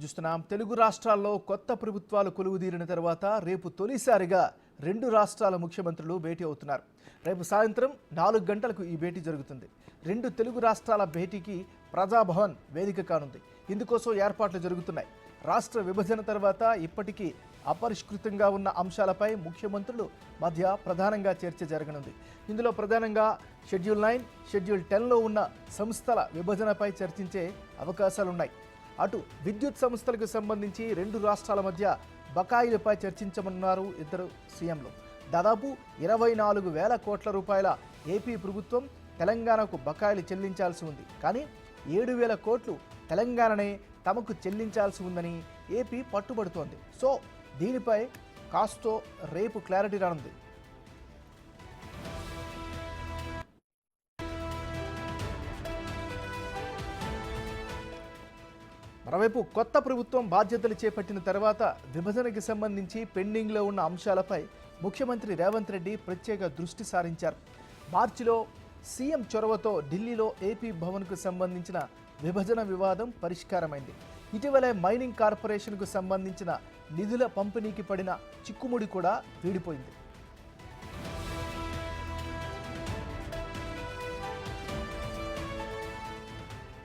చూస్తున్నాం. తెలుగు రాష్ట్రాల్లో కొత్త ప్రభుత్వాలు కొలువుదీరిన తర్వాత రేపు తొలిసారిగా రెండు రాష్ట్రాల ముఖ్యమంత్రులు భేటీ అవుతున్నారు. రేపు సాయంత్రం 4 గంటలకు ఈ భేటీ జరుగుతుంది. రెండు తెలుగు రాష్ట్రాల భేటీకి ప్రజాభవన్ వేదిక కానుంది. ఇందుకోసం ఏర్పాట్లు జరుగుతున్నాయి. రాష్ట్ర విభజన తర్వాత ఇప్పటికీ అపరిష్కృతంగా ఉన్న అంశాలపై ముఖ్యమంత్రులు మధ్య ప్రధానంగా చర్చ జరగనుంది. ఇందులో ప్రధానంగా షెడ్యూల్ 9, షెడ్యూల్ 10లో ఉన్న సంస్థల విభజనపై చర్చించే అవకాశాలున్నాయి. అటు విద్యుత్ సంస్థలకు సంబంధించి రెండు రాష్ట్రాల మధ్య బకాయిలపై చర్చించమన్నారు ఇద్దరు సీఎంలు. దాదాపు 24,000 కోట్ల రూపాయల ఏపీ ప్రభుత్వం తెలంగాణకు బకాయిలు చెల్లించాల్సి ఉంది. కానీ 7,000 కోట్లు తెలంగాణనే తమకు చెల్లించాల్సి ఉందని ఏపీ పట్టుబడుతోంది. సో దీనిపై కాస్తో రేపు క్లారిటీ రానుంది. మరోవైపు కొత్త ప్రభుత్వం బాధ్యతలు చేపట్టిన తర్వాత విభజనకి సంబంధించి పెండింగ్లో ఉన్న అంశాలపై ముఖ్యమంత్రి రేవంత్ రెడ్డి ప్రత్యేక దృష్టి సారించారు. మార్చిలో సీఎం చొరవతో ఢిల్లీలో ఏపీ భవన్కు సంబంధించిన విభజన వివాదం పరిష్కారమైంది. ఇటీవలే మైనింగ్ కార్పొరేషన్కు సంబంధించిన నిధుల పంపిణీకి పడిన చిక్కుముడి కూడా వీడిపోయింది.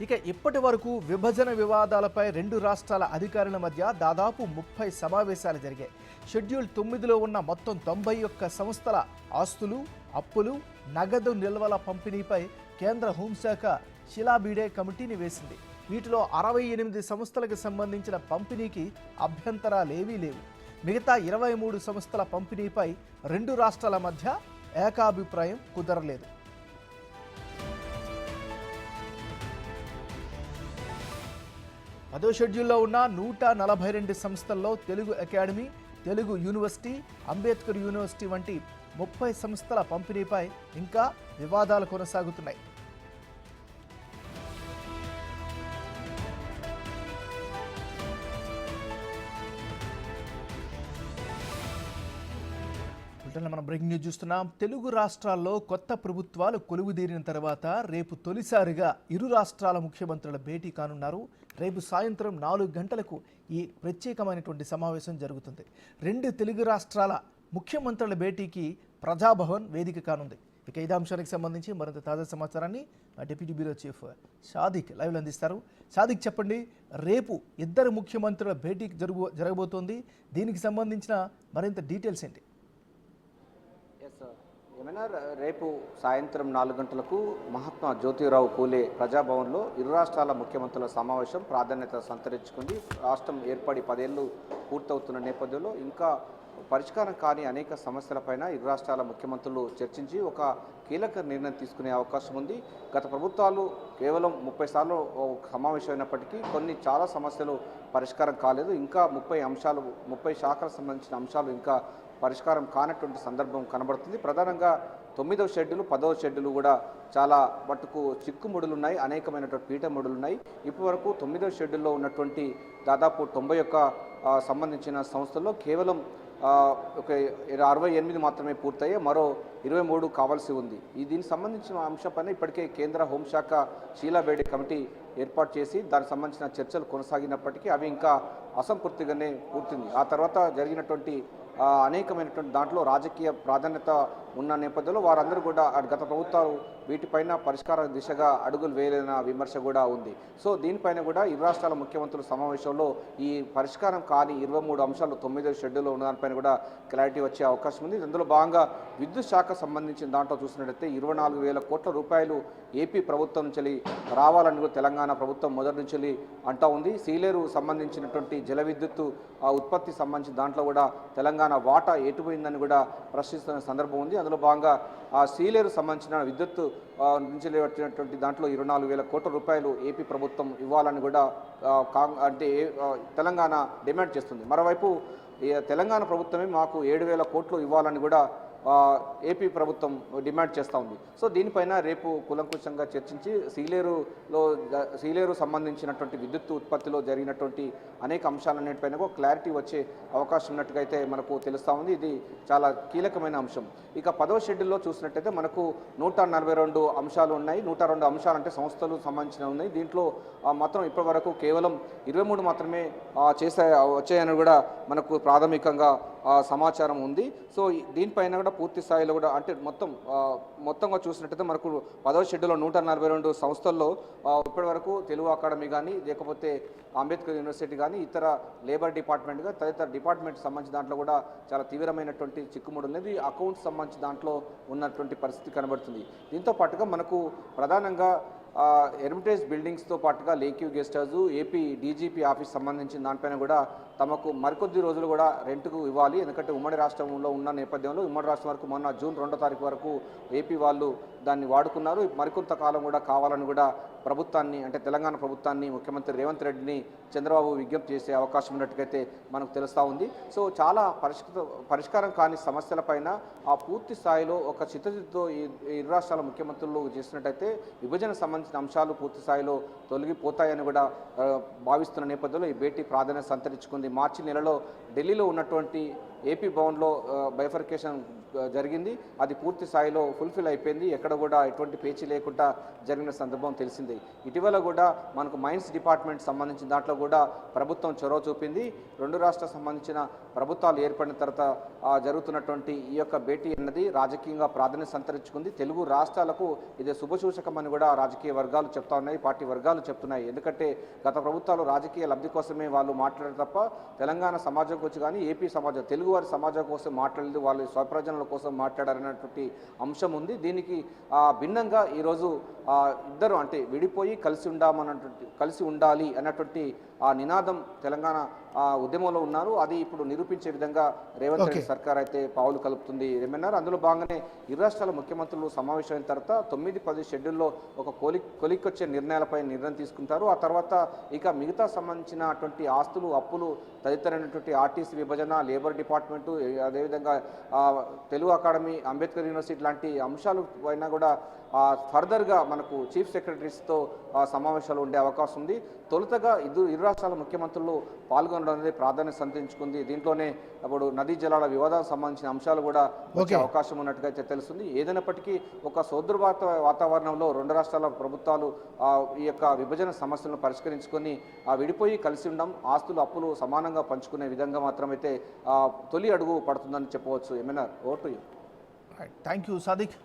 ఇక ఇప్పటి వరకు విభజన వివాదాలపై రెండు రాష్ట్రాల అధికారుల మధ్య దాదాపు 30 సమావేశాలు జరిగాయి. షెడ్యూల్ 9లో ఉన్న మొత్తం 91 సంస్థల ఆస్తులు, అప్పులు, నగదు నిల్వల పంపిణీపై కేంద్ర హోంశాఖ శిలాబీడే కమిటీని వేసింది. వీటిలో 68 సంస్థలకు సంబంధించిన పంపిణీకి అభ్యంతరాలేవీ లేవు. మిగతా 23 సంస్థల పంపిణీపై రెండు రాష్ట్రాల మధ్య ఏకాభిప్రాయం కుదరలేదు. పదో షెడ్యూల్లో ఉన్న 142 సంస్థల్లో Telugu academy, Telugu university, Ambedkar university వంటి 30 సంస్థల పంపిణీపై ఇంకా వివాదాలు కొనసాగుతున్నాయి. మనం బ్రేకింగ్ న్యూస్ చూస్తున్నాం. తెలుగు రాష్ట్రాల్లో కొత్త ప్రభుత్వాలు కొలువుదీరిన తర్వాత రేపు తొలిసారిగా ఇరు రాష్ట్రాల ముఖ్యమంత్రుల భేటీ కానున్నారు. రేపు సాయంత్రం 4 గంటలకు ఈ ప్రత్యేకమైనటువంటి సమావేశం జరుగుతుంది. రెండు తెలుగు రాష్ట్రాల ముఖ్యమంత్రుల భేటీకి ప్రజాభవన్ వేదిక కానుంది. ఇక ఇదే అంశానికి సంబంధించి మరింత తాజా సమాచారాన్ని డిప్యూటీ బ్యూరో చీఫ్ షాదిక్ లైవ్లో అందిస్తారు. షాదిక్, చెప్పండి, రేపు ఇద్దరు ముఖ్యమంత్రుల భేటీకి జరగబోతోంది. దీనికి సంబంధించిన మరింత డీటెయిల్స్ ఏంటి? ఏమైనా రేపు సాయంత్రం 4 గంటలకు మహాత్మా జ్యోతిరావు పూలే ప్రజాభవన్లో ఇరు రాష్ట్రాల ముఖ్యమంత్రుల సమావేశం ప్రాధాన్యత సంతరించుకుంది. రాష్ట్రం ఏర్పడి 10 ఏళ్ళు పూర్తవుతున్న నేపథ్యంలో ఇంకా పరిష్కారం కాని అనేక సమస్యలపైన ఇరు రాష్ట్రాల ముఖ్యమంత్రులు చర్చించి ఒక కీలక నిర్ణయం తీసుకునే అవకాశం ఉంది. గత ప్రభుత్వాలు కేవలం 30 సార్లు సమావేశం అయినప్పటికీ చాలా సమస్యలు పరిష్కారం కాలేదు. ఇంకా 30 శాఖలకు సంబంధించిన అంశాలు ఇంకా పరిష్కారం కానటువంటి సందర్భం కనబడుతుంది. ప్రధానంగా 9వ షెడ్యూల్, 10వ షెడ్యూల్ కూడా చాలా మట్టుకు చిక్కుముడులు ఉన్నాయి, అనేకమైనటువంటి పీఠముడులు ఉన్నాయి. ఇప్పటి వరకు 9వ షెడ్యూల్లో ఉన్నటువంటి దాదాపు 91 సంబంధించిన సంస్థల్లో కేవలం ఒక 68 మాత్రమే పూర్తయ్యాయి. మరో 23 కావాల్సి ఉంది. దీనికి సంబంధించిన అంశంపైన ఇప్పటికే కేంద్ర హోంశాఖ శీలాబేడి కమిటీ ఏర్పాటు చేసి దానికి సంబంధించిన చర్చలు కొనసాగినప్పటికీ అవి ఇంకా అసంపూర్తిగానే పూర్తింది. ఆ తర్వాత జరిగినటువంటి అనేకమైనటువంటి దాంట్లో రాజకీయ ప్రాధాన్యత ఉన్న నేపథ్యంలో వారందరూ కూడా గత ప్రభుత్వాలు వీటిపైన పరిష్కార దిశగా అడుగులు వేయలేన విమర్శ కూడా ఉంది. సో దీనిపైన కూడా ఇరు రాష్ట్రాల ముఖ్యమంత్రుల సమావేశంలో ఈ పరిష్కారం కాని 23 అంశాలు 9వ షెడ్యూల్లో ఉన్న దానిపైన కూడా క్లారిటీ వచ్చే అవకాశం ఉంది. ఇందులో భాగంగా విద్యుత్ శాఖ సంబంధించిన దాంట్లో చూసినట్లయితే 24,000 కోట్ల రూపాయలు ఏపీ ప్రభుత్వం నుంచి రావాలని కూడా తెలంగాణ ప్రభుత్వం మొదటి నుంచి అంటా ఉంది. సీలేరు సంబంధించినటువంటి జల విద్యుత్తు ఉత్పత్తి సంబంధించిన దాంట్లో కూడా తెలంగాణ వాటా ఎటుపోయిందని కూడా ప్రశ్నిస్తున్న సందర్భం ఉంది. అందులో భాగంగా ఆ సీలేరు సంబంధించిన విద్యుత్తు నుంచి వచ్చినటువంటి దాంట్లో 24,000 కోట్ల రూపాయలు ఏపీ ప్రభుత్వం ఇవ్వాలని కూడా తెలంగాణ డిమాండ్ చేస్తుంది. మరోవైపు తెలంగాణ ప్రభుత్వమే మాకు 7,000 కోట్లు ఇవ్వాలని కూడా ఏపీ ప్రభుత్వం డిమాండ్ చేస్తూ ఉంది. సో దీనిపైన రేపు కూలంకుషంగా చర్చించి సీలేరు సంబంధించినటువంటి విద్యుత్ ఉత్పత్తిలో జరిగినటువంటి అనేక అంశాలన్నిటిపైన కూడా క్లారిటీ వచ్చే అవకాశం ఉన్నట్టుగా అయితే మనకు తెలుస్తూ ఉంది. ఇది చాలా కీలకమైన అంశం. ఇక 10వ షెడ్యూల్లో చూసినట్టయితే మనకు 142 అంశాలు ఉన్నాయి. 102 అంశాలు అంటే సంస్థలు సంబంధించినవి ఉన్నాయి. దీంట్లో మాత్రం ఇప్పటి వరకు కేవలం 23 మాత్రమే వచ్చాయని కూడా మనకు ప్రాథమికంగా సమాచారం ఉంది. సో దీనిపైన కూడా పూర్తి స్థాయిలో కూడా అంటే మొత్తంగా చూసినట్టయితే మనకు 10వ షెడ్యూల్లో 142 సంస్థల్లో ఇప్పటి వరకు తెలుగు అకాడమీ కానీ లేకపోతే అంబేద్కర్ యూనివర్సిటీ కానీ ఇతర లేబర్ డిపార్ట్మెంట్ గా తదితర డిపార్ట్మెంట్ సంబంధించిన దాంట్లో కూడా చాలా తీవ్రమైనటువంటి చిక్కుముడు ఉన్నది. అకౌంట్స్ సంబంధించిన దాంట్లో ఉన్నటువంటి పరిస్థితి కనబడుతుంది. దీంతో పాటుగా మనకు ప్రధానంగా హెరిటేజ్ బిల్డింగ్స్తో పాటుగా lake view guest house, AP DGP office సంబంధించిన దానిపైన కూడా తమకు మరికొద్ది రోజులు కూడా రెంట్కు ఇవ్వాలి. ఎందుకంటే ఉమ్మడి రాష్ట్రంలో ఉన్న నేపథ్యంలో ఉమ్మడి రాష్ట్రం వరకు మొన్న జూన్ 2వ తారీఖు వరకు ఏపీ వాళ్ళు దాన్ని వాడుకున్నారు. మరికొంత కాలం కూడా కావాలని కూడా ప్రభుత్వాన్ని అంటే తెలంగాణ ప్రభుత్వాన్ని ముఖ్యమంత్రి రేవంత్ రెడ్డిని చంద్రబాబు విజ్ఞప్తి చేసే అవకాశం ఉన్నట్టుగైతే మనకు తెలుస్తూ ఉంది. సో చాలా పరిష్కారం కాని సమస్యలపైన ఆ పూర్తి స్థాయిలో ఒక చిత్తశుద్ధితో ఈ ఇరు రాష్ట్రాల ముఖ్యమంత్రులు చేసినట్టయితే విభజన సంబంధించిన అంశాలు పూర్తి స్థాయిలో తొలగిపోతాయని కూడా భావిస్తున్న నేపథ్యంలో ఈ భేటీ ప్రాధాన్యత సంతరించుకుంది. మార్చి నెలలో ఢిల్లీలో ఉన్నటువంటి ఏపీ భవన్లో బైఫర్కేషన్ జరిగింది. అది పూర్తి స్థాయిలో ఫుల్ఫిల్ అయిపోయింది. ఎక్కడ కూడా ఎటువంటి పేచీ లేకుండా జరిగిన సందర్భం తెలిసింది. ఇటీవల కూడా మనకు మైన్స్ డిపార్ట్మెంట్ సంబంధించిన దాంట్లో కూడా ప్రభుత్వం చొరవ చూపింది. రెండు రాష్ట్రాలకు సంబంధించిన ప్రభుత్వాలు ఏర్పడిన తర్వాత జరుగుతున్నటువంటి ఈ యొక్క భేటీ అన్నది రాజకీయంగా ప్రాధాన్యత సంతరించుకుంది. తెలుగు రాష్ట్రాలకు ఇది శుభసూచకమని కూడా రాజకీయ వర్గాలు చెప్తా ఉన్నాయి, పార్టీ వర్గాలు చెప్తున్నాయి. ఎందుకంటే గత ప్రభుత్వాలు రాజకీయ లబ్ధి కోసమే వాళ్ళు మాట్లాడారు తప్ప తెలంగాణ సమాజం గురించి కానీ ఏపీ సమాజం తెలుగువారి సమాజం కోసం మాట్లాడలేదు, వాళ్ళు స్వప్రయోజనాల కోసం మాట్లాడారన్నటువంటి అంశం ఉంది. దీనికి భిన్నంగా ఈరోజు ఇద్దరు అంటే విడిపోయి కలిసి ఉండాలి అన్నటువంటి ఆ నినాదం తెలంగాణ ఉద్యమంలో ఉన్నారు. అది ఇప్పుడు నిరూపించే విధంగా రేవంత్ రెడ్డి సర్కార్ అయితే పావులు కలుపుతుంది ఏమన్నారు. అందులో భాగంగానే ఇరు రాష్ట్రాల ముఖ్యమంత్రులు సమావేశమైన తర్వాత 9-10 షెడ్యూల్లో ఒక కొలిక్కొచ్చే నిర్ణయాలపై నిర్ణయం తీసుకుంటారు. ఆ తర్వాత ఇక మిగతా సంబంధించినటువంటి ఆస్తులు, అప్పులు తదితరైనటువంటి ఆర్టీసీ విభజన, లేబర్ డిపార్ట్మెంటు, అదేవిధంగా తెలుగు అకాడమీ, అంబేద్కర్ యూనివర్సిటీ లాంటి అంశాలు పైన కూడా ఫర్దర్గా మనకు చీఫ్ సెక్రటరీస్తో సమావేశాలు ఉండే అవకాశం ఉంది. తొలుతగా ఇరు రాష్ట్రాల ముఖ్యమంత్రులు పాల్గొనడం అనేది ప్రాధాన్యత సంతరించుకుంది. దీంట్లోనే అప్పుడు నదీ జలాల వివాదాలకు సంబంధించిన అంశాలు కూడా వచ్చే అవకాశం ఉన్నట్టుగా అయితే తెలుస్తుంది. ఏదైనప్పటికీ ఒక సోదర వాతావరణంలో రెండు రాష్ట్రాల ప్రభుత్వాలు ఈ యొక్క విభజన సమస్యలను పరిష్కరించుకొని విడిపోయి కలిసి ఉండడం, ఆస్తులు అప్పులు సమానంగా పంచుకునే విధంగా మాత్రమైతే తొలి అడుగు పడుతుందని చెప్పవచ్చు. ఏమైనా ఓటు. Thank you Sadiq.